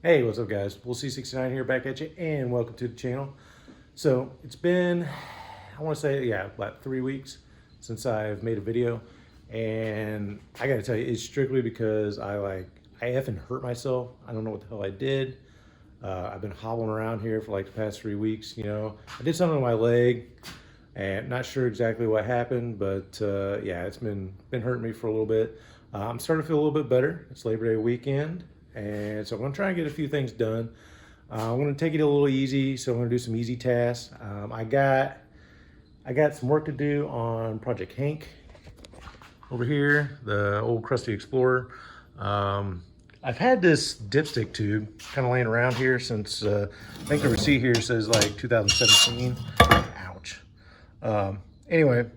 Hey, what's up guys? We'll C69 here back at you and welcome to the channel. So it's been, I want to say, about 3 weeks since I've made a video. And I got to tell you, it's strictly because I effing hurt myself. I don't know what the hell I did. I've been hobbling around here for like the past 3 weeks, I did something on my leg and not sure exactly what happened, but yeah, it's been hurting me for a little bit. I'm starting to feel a little bit better. It's Labor Day weekend. And so I'm gonna try and get a few things done. I'm gonna take it a little easy, so I'm gonna do some easy tasks. I got some work to do on Project Hank over here, the old crusty Explorer. I've had this dipstick tube kind of laying around here since, I think the receipt here says like 2017. Ouch. Anyway,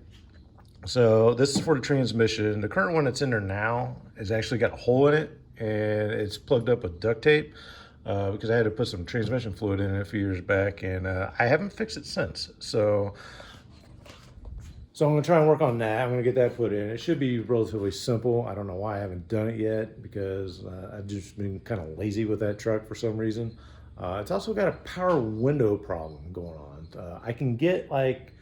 so this is for the transmission. The current one that's in there now has actually got a hole in it, and it's plugged up with duct tape because I had to put some transmission fluid in it a few years back, and I haven't fixed it since. So I'm gonna try and work on that. I'm gonna get that put in. It should be relatively simple. I don't know why I haven't done it yet, because I've just been kind of lazy with that truck for some reason. It's also got a power window problem going on. I can get like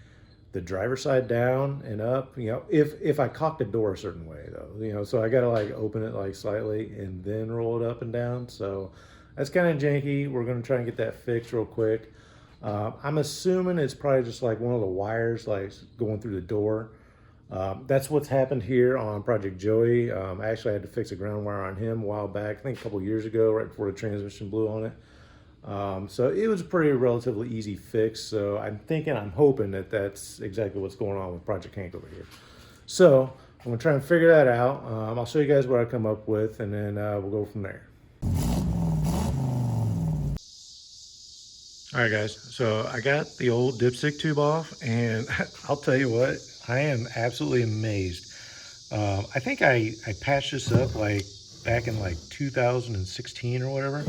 the driver's side down and up, if I cock the door a certain way though, so I gotta like open it like slightly and then roll it up and down. So that's kind of janky. We're gonna try and get that fixed real quick. I'm assuming it's probably just like one of the wires like going through the door. That's what's happened here on Project Joey. I actually had to fix a ground wire on him a while back, I think a couple years ago, right before the transmission blew on it. So it was a pretty relatively easy fix. So I'm hoping that that's exactly what's going on with Project Hank over here. So I'm gonna try and figure that out. I'll show you guys what I come up with, and then we'll go from there. All right guys, so I got the old dipstick tube off, and I'll tell you what, I am absolutely amazed. I think I patched this up like back in like 2016 or whatever.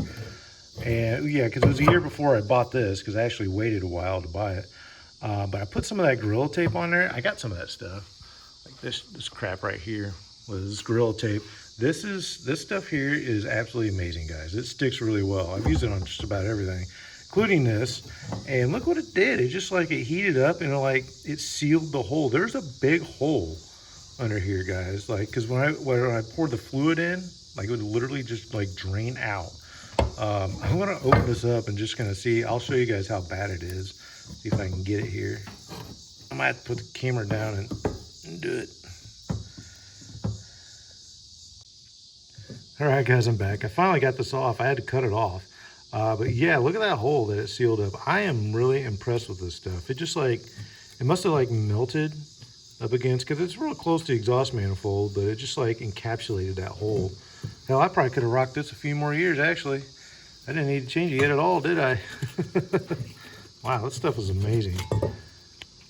And yeah, because it was a year before I bought this, because I actually waited a while to buy it. But I put some of that Gorilla Tape on there. I got some of that stuff, like this crap right here with this Gorilla Tape. This stuff here is absolutely amazing, guys. It sticks really well. I've used it on just about everything, including this. And look what it did. It just like it heated up, and it sealed the hole. There's a big hole under here, guys. Like, because when I poured the fluid in, like it would literally just like drain out. I'm gonna open this up and just gonna see. I'll show you guys how bad it is. See if I can get it here. I might have to put the camera down and do it. All right, guys, I'm back. I finally got this off. I had to cut it off. But yeah, look at that hole that it sealed up. I am really impressed with this stuff. It just like, it must have like melted up against, because it's real close to the exhaust manifold, but it just like encapsulated that hole. Hell, I probably could have rocked this a few more years, actually. I didn't need to change it yet at all, did I? Wow, that stuff is amazing.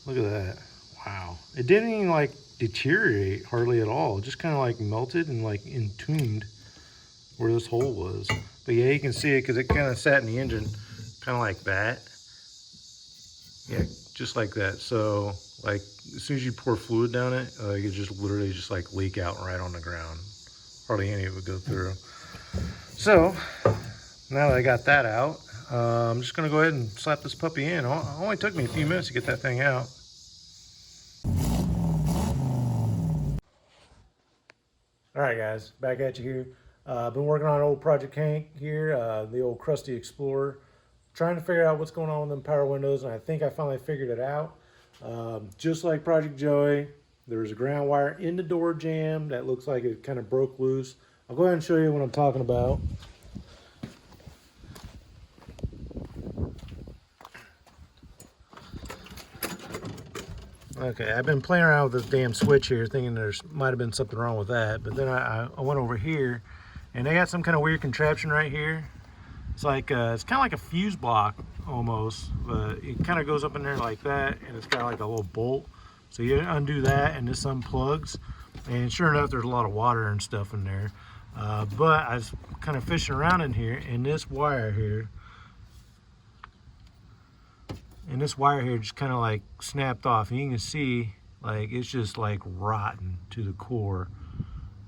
Look at that. Wow. It didn't even like deteriorate hardly at all. It just kind of like melted and like entombed where this hole was. But yeah, you can see it because it kind of sat in the engine kind of like that. Yeah, just like that. So like as soon as you pour fluid down it, it just literally just like leak out right on the ground. Hardly any of it would go through. So now that I got that out, I'm just gonna go ahead and slap this puppy in. It only took me a few minutes to get that thing out. All right, guys, back at you here. I've been working on old Project Hank here, the old crusty Explorer, trying to figure out what's going on with them power windows, and I think I finally figured it out. Just like Project Joey, there's a ground wire in the door jamb that looks like it kind of broke loose. I'll go ahead and show you what I'm talking about. Okay, I've been playing around with this damn switch here, thinking might have been something wrong with that, but then I went over here, and they got some kind of weird contraption right here. It's like it's kind of like a fuse block almost, but it kind of goes up in there like that, and it's got like a little bolt. So you undo that, and this unplugs, and sure enough, there's a lot of water and stuff in there. But I was kind of fishing around in here, and this wire here. And this wire here just kind of like snapped off, and you can see like it's just like rotten to the core.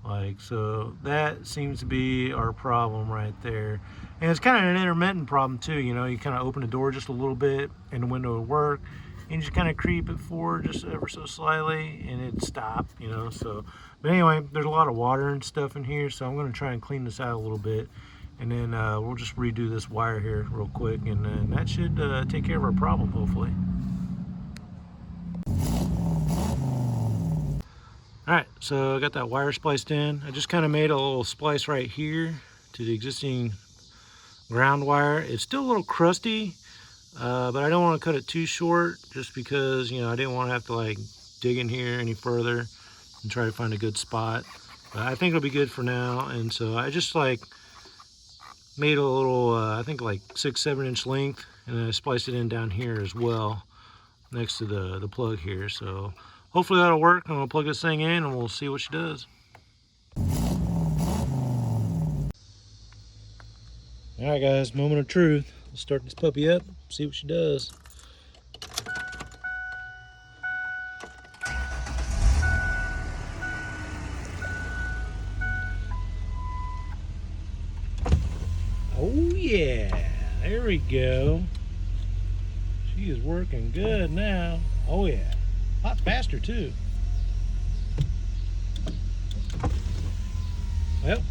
Like, so that seems to be our problem right there. And it's kind of an intermittent problem too, you know. You kind of open the door just a little bit and the window will work, and you just kind of creep it forward just ever so slightly and it'd stop, you know. So, but anyway, there's a lot of water and stuff in here, so I'm going to try and clean this out a little bit, and then we'll just redo this wire here real quick, and then that should take care of our problem, hopefully. Alright, so I got that wire spliced in. I just kind of made a little splice right here to the existing ground wire. It's still a little crusty, but I don't want to cut it too short just because, you know, I didn't want to have to like dig in here any further and try to find a good spot. But I think it'll be good for now, and so I just like made a little, I think like 6-7 inch length, and then I spliced it in down here as well next to the plug here. So hopefully that'll work. I'm gonna plug this thing in and we'll see what she does. All right, guys, moment of truth. Let's start this puppy up, see what she does. Oh yeah, there we go. She is working good now. Oh yeah, a lot faster too. Well,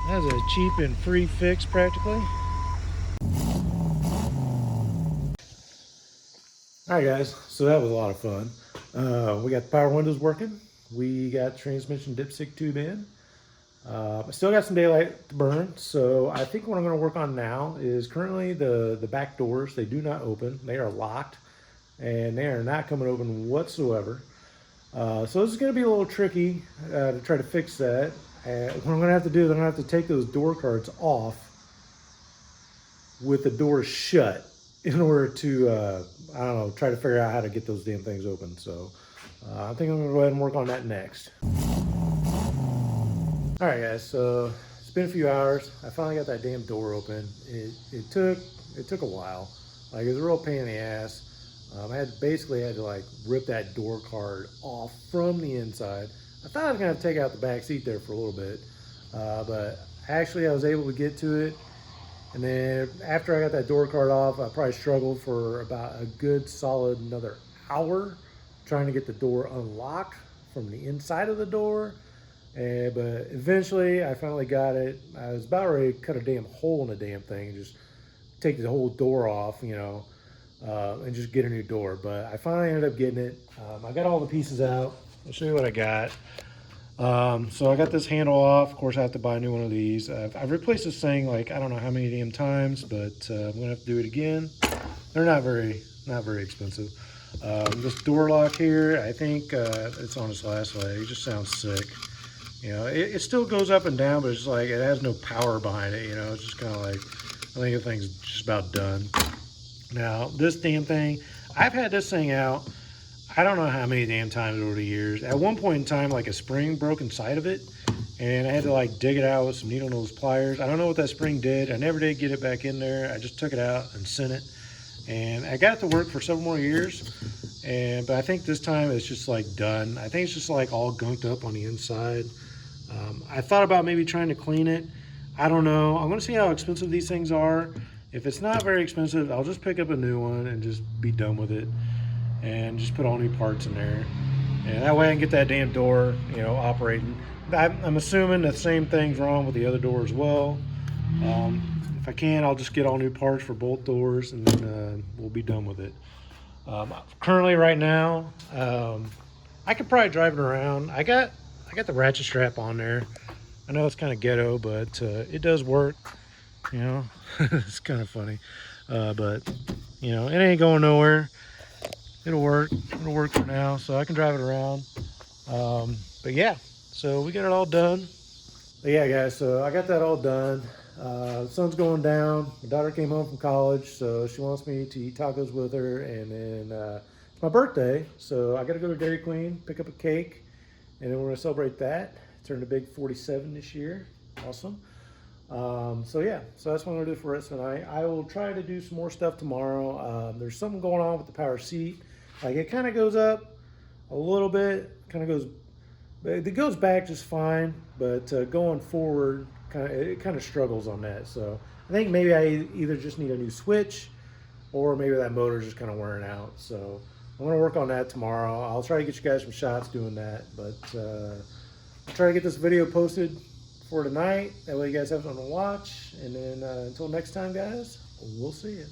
that's a cheap and free fix practically. Alright guys, so that was a lot of fun. We got the power windows working. We got transmission dipstick tube in. I still got some daylight to burn, so I think what I'm going to work on now is currently the back doors. They do not open. They are locked, and they are not coming open whatsoever. So this is going to be a little tricky to try to fix that. What I'm going to have to do is I'm going to have to take those door cards off with the doors shut in order to, I don't know, try to figure out how to get those damn things open. So I think I'm going to go ahead and work on that next. All right, guys, so it's been a few hours. I finally got that damn door open. It took a while. Like, it was a real pain in the ass. I basically had to like rip that door card off from the inside. I thought I was gonna have to take out the back seat there for a little bit, but actually I was able to get to it. And then after I got that door card off, I probably struggled for about a good solid another hour trying to get the door unlocked from the inside of the door. But eventually I finally got it. I was about ready to cut a damn hole in the damn thing and just take the whole door off, you know, and just get a new door. But I finally ended up getting it. I got all the pieces out. I'll show you what I got. So I got this handle off. Of course, I have to buy a new one of these. I've replaced this thing like I don't know how many damn times, but I'm gonna have to do it again. They're not very expensive. This door lock here, I think it's on its last leg. It just sounds sick. You know, it still goes up and down, but it's like it has no power behind it. You know, it's just kind of like, I think the thing's just about done. Now, this damn thing, I've had this thing out, I don't know how many damn times over the years. At one point in time, like a spring broke inside of it, and I had to like dig it out with some needle nose pliers. I don't know what that spring did. I never did get it back in there. I just took it out and sent it, and I got it to work for several more years. But I think this time it's just like done. I think it's just like all gunked up on the inside. I thought about maybe trying to clean it. I don't know. I'm gonna see how expensive these things are. If it's not very expensive, I'll just pick up a new one and just be done with it, and just put all new parts in there. And that way I can get that damn door, you know, operating. I'm assuming the same thing's wrong with the other door as well. If I can, I'll just get all new parts for both doors, and then we'll be done with it. Currently, right now, I could probably drive it around. I got the ratchet strap on there. I know it's kind of ghetto, but it does work. You know, it's kind of funny, but you know, it ain't going nowhere. It'll work. It'll work for now, so I can drive it around. But yeah, so we got it all done. But yeah, guys, so I got that all done. The sun's going down. My daughter came home from college, so she wants me to eat tacos with her, and then it's my birthday, so I got to go to Dairy Queen, pick up a cake, and then we're gonna celebrate that. Turned a big 47 this year. Awesome. So yeah, so that's what I'm gonna do for the rest of the night. I will try to do some more stuff tomorrow. There's something going on with the power seat. Like, it kind of goes up a little bit, kind of goes But it goes back just fine, but going forward, it kind of struggles on that. So I think maybe I either just need a new switch, or maybe that motor's just kind of wearing out. So I'm gonna work on that tomorrow. I'll try to get you guys some shots doing that, but I'll try to get this video posted for tonight. That way you guys have something to watch. And then until next time, guys, we'll see you.